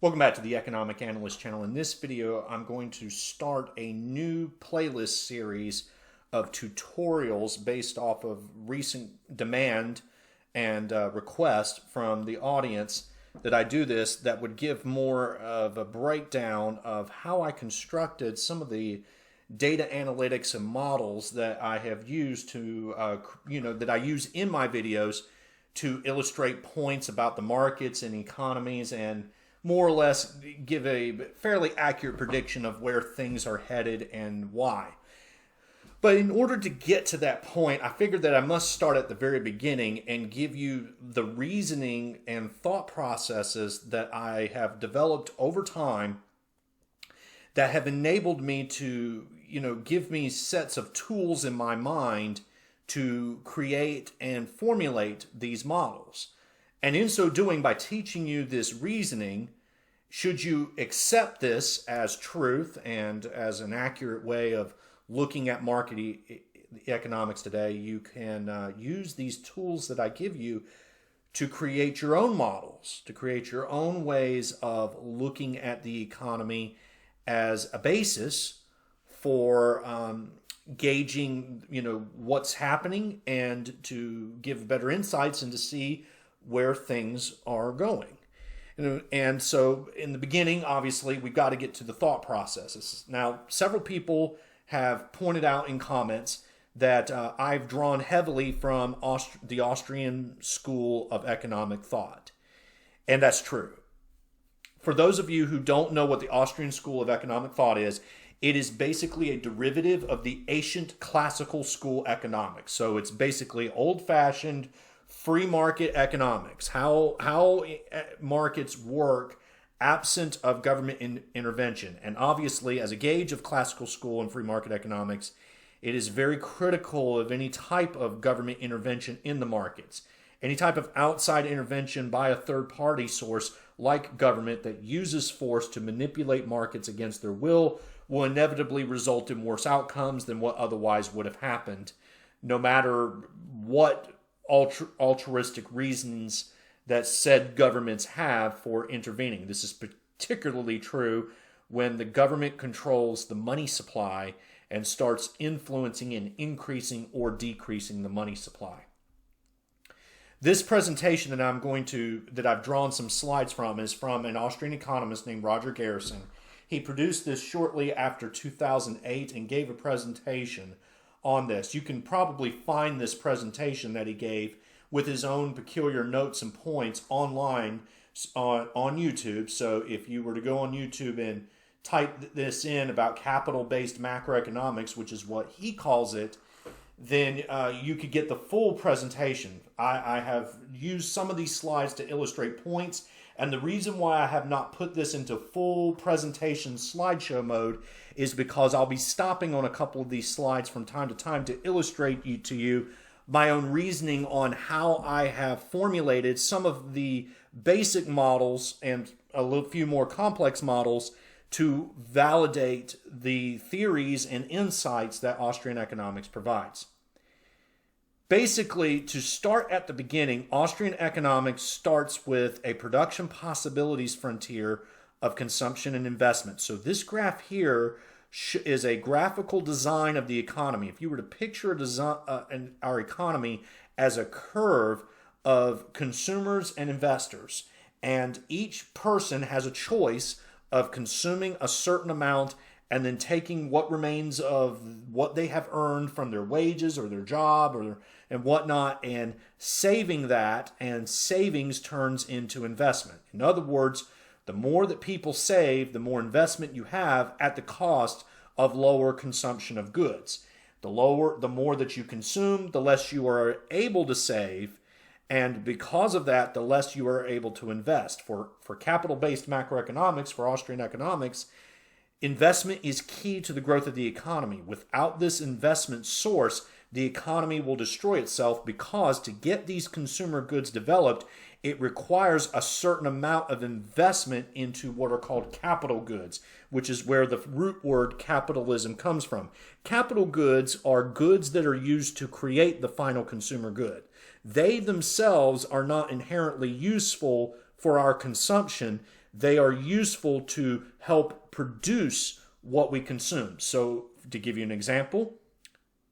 Welcome back to the Economic Analyst channel. In this video, I'm going to start a new playlist series of tutorials based off of recent demand and request from the audience that I do this, that would give more of a breakdown of how I constructed some of the data analytics and models that I have used to, that I use in my videos to illustrate points about the markets and economies and more or less give a fairly accurate prediction of where things are headed and why. But in order to get to that point, I figured that I must start at the very beginning and give you the reasoning and thought processes that I have developed over time that have enabled me to, give me sets of tools in my mind to create and formulate these models. And in so doing, by teaching you this reasoning, should you accept this as truth and as an accurate way of looking at market economics today, you can use these tools that I give you to create your own models, to create your own ways of looking at the economy as a basis for gauging, what's happening and to give better insights and to see where things are going. And so in the beginning, obviously, we've got to get to the thought processes. Now, several people have pointed out in comments that I've drawn heavily from the Austrian school of economic thought. And that's true. For those of you who don't know what the Austrian school of economic thought is, it is basically a derivative of the ancient classical school economics. So it's basically old-fashioned free market economics, how markets work absent of government intervention. And obviously, as a gauge of classical school and free market economics, it is very critical of any type of government intervention in the markets. Any type of outside intervention by a third-party source like government that uses force to manipulate markets against their will inevitably result in worse outcomes than what otherwise would have happened, no matter what altruistic reasons that said governments have for intervening. This is particularly true when the government controls the money supply and starts influencing and increasing or decreasing the money supply. This presentation that I've drawn some slides from is from an Austrian economist named Roger Garrison. He produced this shortly after 2008 and gave a presentation on this. You can probably find this presentation that he gave with his own peculiar notes and points online on YouTube. So if you were to go on YouTube and type this in about capital-based macroeconomics, which is what he calls it, then you could get the full presentation. I have used some of these slides to illustrate points, and the reason why I have not put this into full presentation slideshow mode is because I'll be stopping on a couple of these slides from time to time to illustrate to you my own reasoning on how I have formulated some of the basic models and a few more complex models to validate the theories and insights that Austrian economics provides. Basically, to start at the beginning, Austrian economics starts with a production possibilities frontier of consumption and investment. So this graph here is a graphical design of the economy. If you were to picture our economy as a curve of consumers and investors, and each person has a choice of consuming a certain amount and then taking what remains of what they have earned from their wages or their job and whatnot, and saving that, and savings turns into investment. In other words, the more that people save, the more investment you have at the cost of lower consumption of goods. The more that you consume, the less you are able to save, and because of that, the less you are able to invest. For capital-based macroeconomics, for Austrian economics, investment is key to the growth of the economy. Without this investment source, the economy will destroy itself, because to get these consumer goods developed, it requires a certain amount of investment into what are called capital goods, which is where the root word capitalism comes from. Capital goods are goods that are used to create the final consumer good. They themselves are not inherently useful for our consumption. they are useful to help produce what we consume. So to give you an example,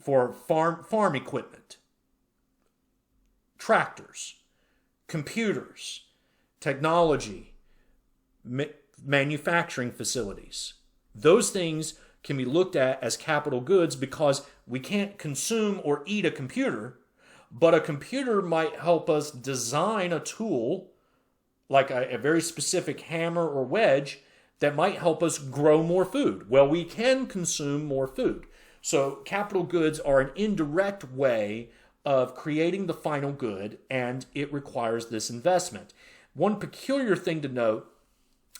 for farm equipment, tractors, computers, technology, manufacturing facilities, those things can be looked at as capital goods because we can't consume or eat a computer, but a computer might help us design a tool like a very specific hammer or wedge that might help us grow more food. Well, we can consume more food. So capital goods are an indirect way of creating the final good, and it requires this investment. One peculiar thing to note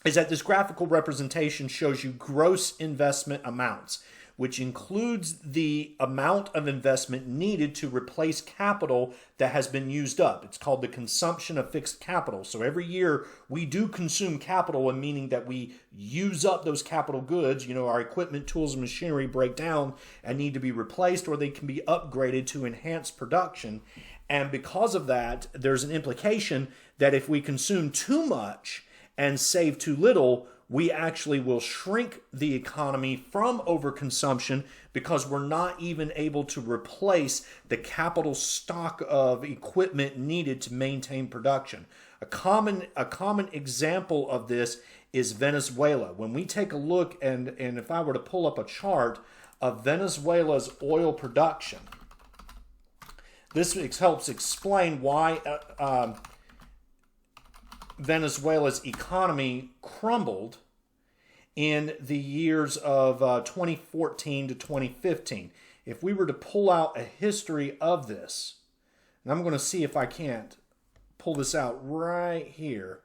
is that this graphical representation shows you gross investment amounts, which includes the amount of investment needed to replace capital that has been used up. It's called the consumption of fixed capital. So every year we do consume capital, meaning that we use up those capital goods. Our equipment, tools, and machinery break down and need to be replaced, or they can be upgraded to enhance production. And because of that, there's an implication that if we consume too much and save too little, we actually will shrink the economy from overconsumption because we're not even able to replace the capital stock of equipment needed to maintain production. A common example of this is Venezuela. When we take a look, and if I were to pull up a chart of Venezuela's oil production, this helps explain why Venezuela's economy crumbled in the years of 2014 to 2015. If we were to pull out a history of this, and I'm going to see if I can't pull this out right here.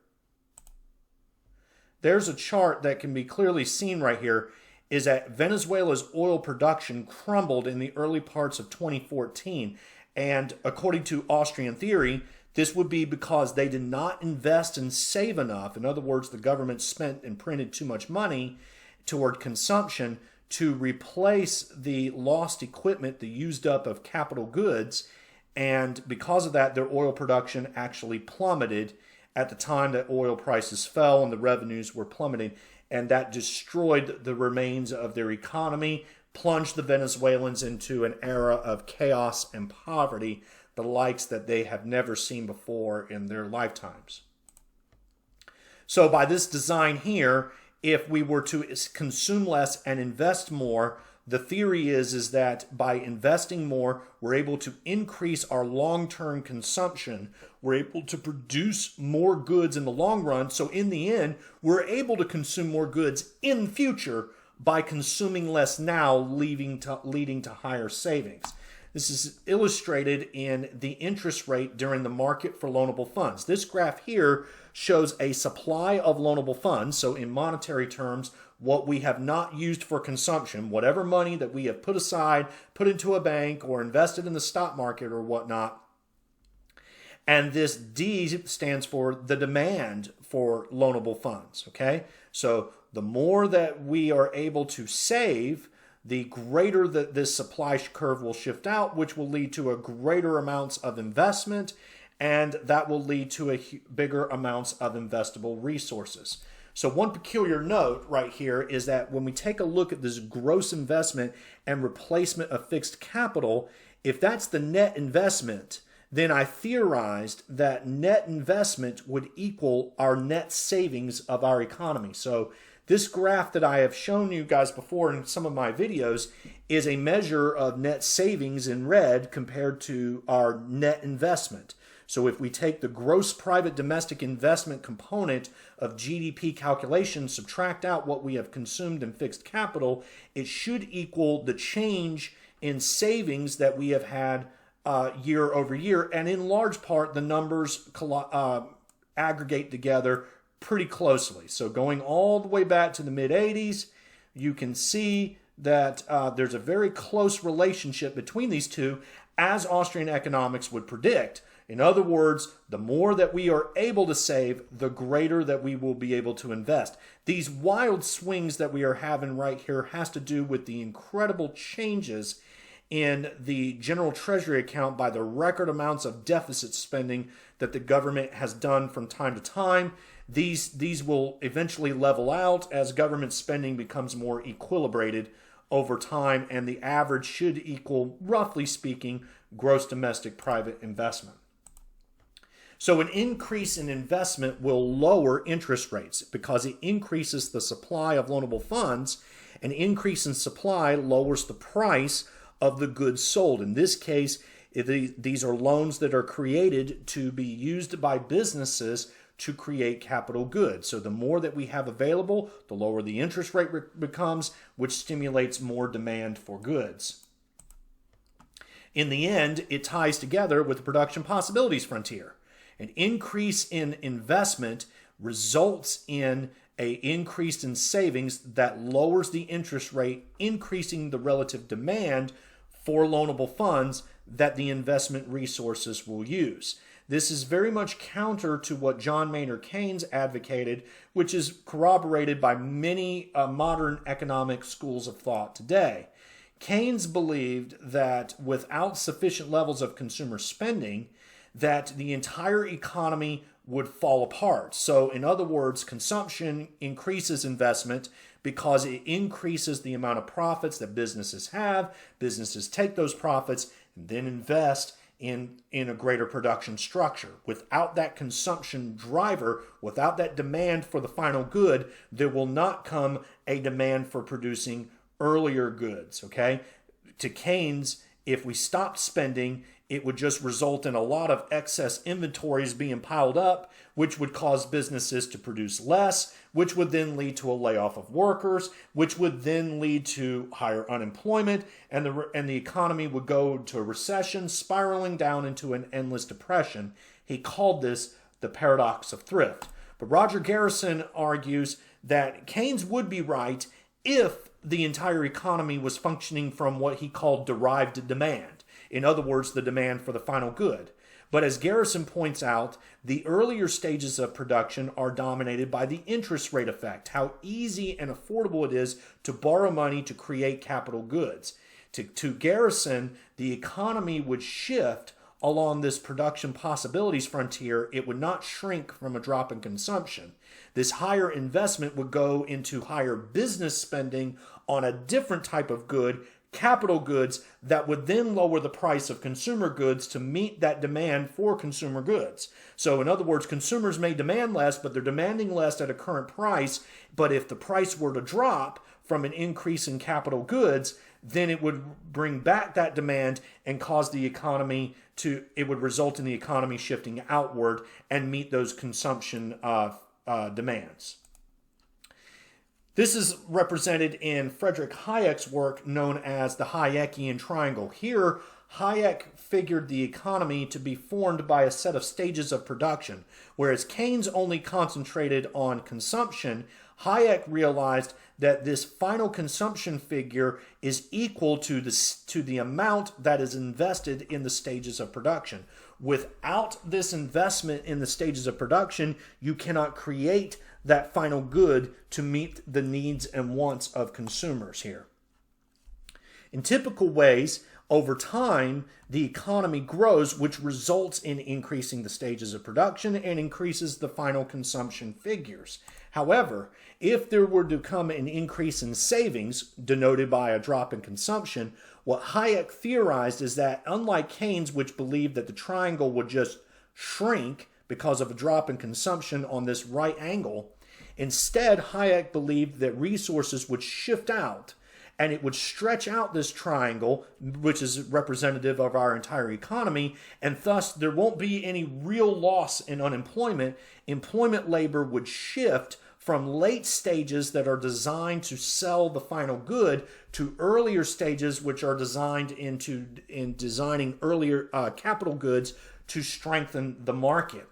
There's a chart that can be clearly seen right here, is that Venezuela's oil production crumbled in the early parts of 2014. And according to Austrian theory, this would be because they did not invest and save enough. In other words, the government spent and printed too much money toward consumption to replace the lost equipment, the used up of capital goods. And because of that, their oil production actually plummeted at the time that oil prices fell and the revenues were plummeting. And that destroyed the remains of their economy, plunged the Venezuelans into an era of chaos and poverty, the likes that they have never seen before in their lifetimes. So by this design here, if we were to consume less and invest more, the theory is that by investing more, we're able to increase our long-term consumption. We're able to produce more goods in the long run. So in the end, we're able to consume more goods in the future by consuming less now, leading to higher savings. This is illustrated in the interest rate during the market for loanable funds. This graph here shows a supply of loanable funds. So in monetary terms, what we have not used for consumption, whatever money that we have put aside, put into a bank, or invested in the stock market or whatnot. And this D stands for the demand for loanable funds, okay? So the more that we are able to save, the greater that this supply curve will shift out, which will lead to a greater amounts of investment, and that will lead to a bigger amounts of investable resources. So one peculiar note right here is that when we take a look at this gross investment and replacement of fixed capital, if that's the net investment, then I theorized that net investment would equal our net savings of our economy. So this graph that I have shown you guys before in some of my videos is a measure of net savings in red compared to our net investment. So if we take the gross private domestic investment component of GDP calculation, subtract out what we have consumed in fixed capital, it should equal the change in savings that we have had year over year. And in large part, the numbers aggregate together pretty closely. So going all the way back to the mid-'80s, you can see that there's a very close relationship between these two, as Austrian economics would predict. In other words, the more that we are able to save, the greater that we will be able to invest. These wild swings that we are having right here has to do with the incredible changes in the general treasury account by the record amounts of deficit spending that the government has done from time to time. these will eventually level out as government spending becomes more equilibrated over time, and the average should equal, roughly speaking, gross domestic private investment. So an increase in investment will lower interest rates because it increases the supply of loanable funds. An increase in supply lowers the price of the goods sold. In this case, these are loans that are created to be used by businesses to create capital goods. So the more that we have available, the lower the interest rate becomes, which stimulates more demand for goods. In the end, it ties together with the production possibilities frontier. An increase in investment results in an increase in savings that lowers the interest rate, increasing the relative demand for loanable funds that the investment resources will use. This is very much counter to what John Maynard Keynes advocated, which is corroborated by many modern economic schools of thought today. Keynes believed that without sufficient levels of consumer spending, that the entire economy would fall apart. So in other words, consumption increases investment because it increases the amount of profits that businesses have. Businesses take those profits and then invest in a greater production structure. Without that consumption driver, without that demand for the final good, there will not come a demand for producing earlier goods, okay? To Keynes, if we stopped spending, it would just result in a lot of excess inventories being piled up, which would cause businesses to produce less, which would then lead to a layoff of workers, which would then lead to higher unemployment, and the economy would go into a recession, spiraling down into an endless depression. He called this the paradox of thrift. But Roger Garrison argues that Keynes would be right if the entire economy was functioning from what he called derived demand. In other words, the demand for the final good. But as Garrison points out, the earlier stages of production are dominated by the interest rate effect, how easy and affordable it is to borrow money to create capital goods. To Garrison, the economy would shift along this production possibilities frontier. It would not shrink from a drop in consumption. This higher investment would go into higher business spending on a different type of good, capital goods, that would then lower the price of consumer goods to meet that demand for consumer goods. So in other words, consumers may demand less, but they're demanding less at a current price. But if the price were to drop from an increase in capital goods, then it would bring back that demand and cause the economy it would result in the economy shifting outward and meet those consumption demands. This is represented in Friedrich Hayek's work known as the Hayekian triangle. Here, Hayek figured the economy to be formed by a set of stages of production. Whereas Keynes only concentrated on consumption, Hayek realized that this final consumption figure is equal to the amount that is invested in the stages of production. Without this investment in the stages of production, you cannot create that final good to meet the needs and wants of consumers here. In typical ways, over time, the economy grows, which results in increasing the stages of production and increases the final consumption figures. However, if there were to come an increase in savings, denoted by a drop in consumption, what Hayek theorized is that, unlike Keynes, which believed that the triangle would just shrink because of a drop in consumption on this right angle, instead, Hayek believed that resources would shift out and it would stretch out this triangle, which is representative of our entire economy, and thus there won't be any real loss in unemployment. Employment labor would shift from late stages that are designed to sell the final good to earlier stages which are designed in designing earlier capital goods to strengthen the market.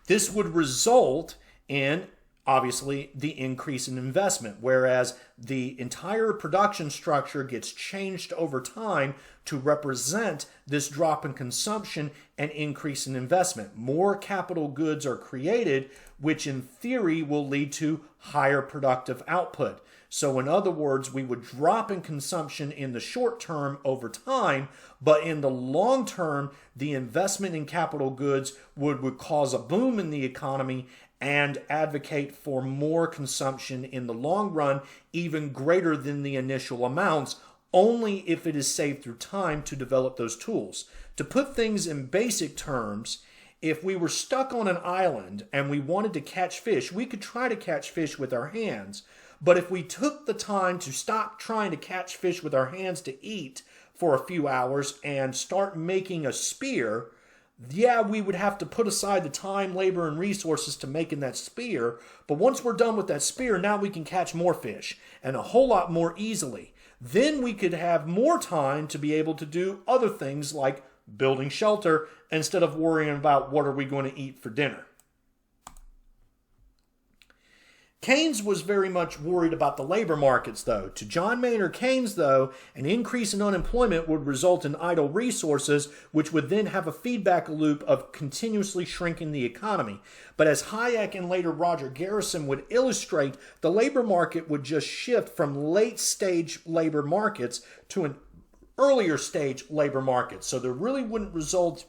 This would result in, obviously, the increase in investment, whereas the entire production structure gets changed over time to represent this drop in consumption and increase in investment. More capital goods are created, which in theory will lead to higher productive output. So in other words, we would drop in consumption in the short term over time, but in the long term, the investment in capital goods would cause a boom in the economy, and advocate for more consumption in the long run, even greater than the initial amounts, only if it is saved through time to develop those tools. To put things in basic terms, if we were stuck on an island and we wanted to catch fish, we could try to catch fish with our hands. But if we took the time to stop trying to catch fish with our hands to eat for a few hours and start making a spear, yeah, we would have to put aside the time, labor, and resources to making that spear. But once we're done with that spear, now we can catch more fish, and a whole lot more easily. Then we could have more time to be able to do other things like building shelter instead of worrying about what are we going to eat for dinner. Keynes was very much worried about the labor markets, though. To John Maynard Keynes, though, an increase in unemployment would result in idle resources, which would then have a feedback loop of continuously shrinking the economy. But as Hayek and later Roger Garrison would illustrate, the labor market would just shift from late-stage labor markets to an earlier stage labor market. So there really wouldn't result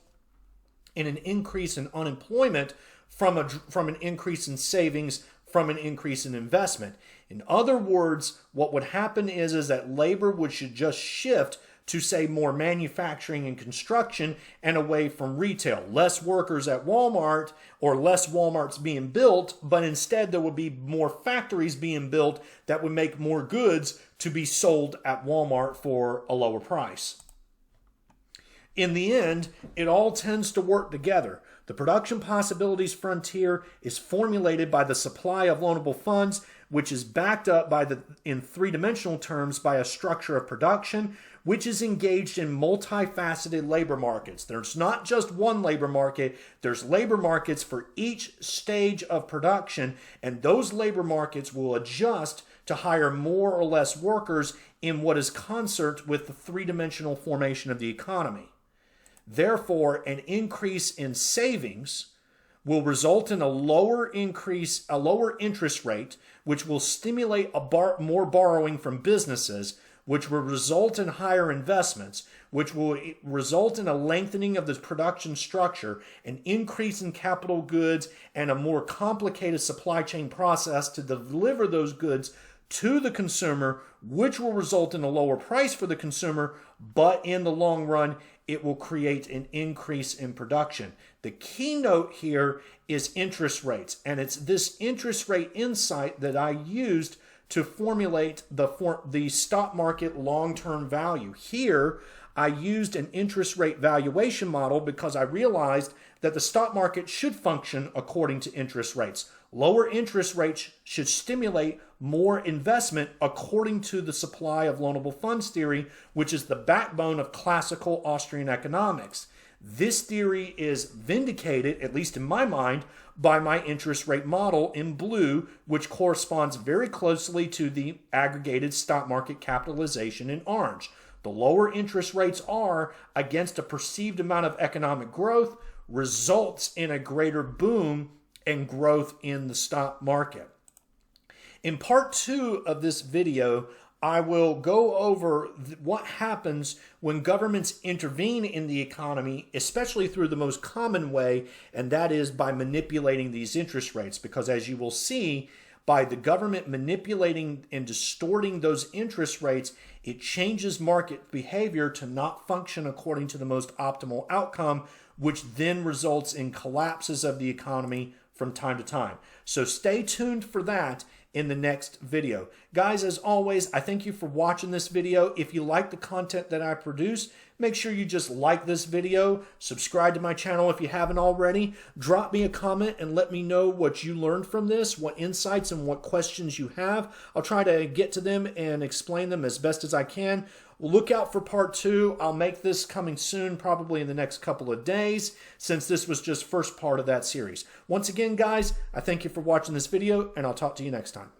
in an increase in unemployment from an increase in savings, from an increase in investment. In other words, what would happen is that labor should just shift to, say, more manufacturing and construction and away from retail. Less workers at Walmart or less Walmarts being built, but instead there would be more factories being built that would make more goods to be sold at Walmart for a lower price. In the end, it all tends to work together. The production possibilities frontier is formulated by the supply of loanable funds, which is backed up in three-dimensional terms by a structure of production, which is engaged in multifaceted labor markets. There's not just one labor market, there's labor markets for each stage of production, and those labor markets will adjust to hire more or less workers in what is concert with the three-dimensional formation of the economy. Therefore, an increase in savings will result in a lower interest rate, which will stimulate more borrowing from businesses, which will result in higher investments, which will result in a lengthening of the production structure, an increase in capital goods, and a more complicated supply chain process to deliver those goods to the consumer, which will result in a lower price for the consumer, but in the long run, it will create an increase in production. The keynote here is interest rates, and it's this interest rate insight that I used to formulate the stock market long-term value. Here, I used an interest rate valuation model because I realized that the stock market should function according to interest rates. Lower interest rates should stimulate more investment according to the supply of loanable funds theory, which is the backbone of classical Austrian economics. This theory is vindicated, at least in my mind, by my interest rate model in blue, which corresponds very closely to the aggregated stock market capitalization in orange. The lower interest rates are against a perceived amount of economic growth results in a greater boom and growth in the stock market. In part 2 of this video, I will go over what happens when governments intervene in the economy, especially through the most common way, and that is by manipulating these interest rates. Because as you will see, by the government manipulating and distorting those interest rates, it changes market behavior to not function according to the most optimal outcome, which then results in collapses of the economy from time to time. So stay tuned for that in the next video. Guys, as always, I thank you for watching this video. If you like the content that I produce, make sure you just like this video, subscribe to my channel if you haven't already, drop me a comment and let me know what you learned from this, what insights and what questions you have. I'll try to get to them and explain them as best as I can. Look out for part 2. I'll make this coming soon, probably in the next couple of days, since this was just first part of that series. Once again, guys, I thank you for watching this video, and I'll talk to you next time.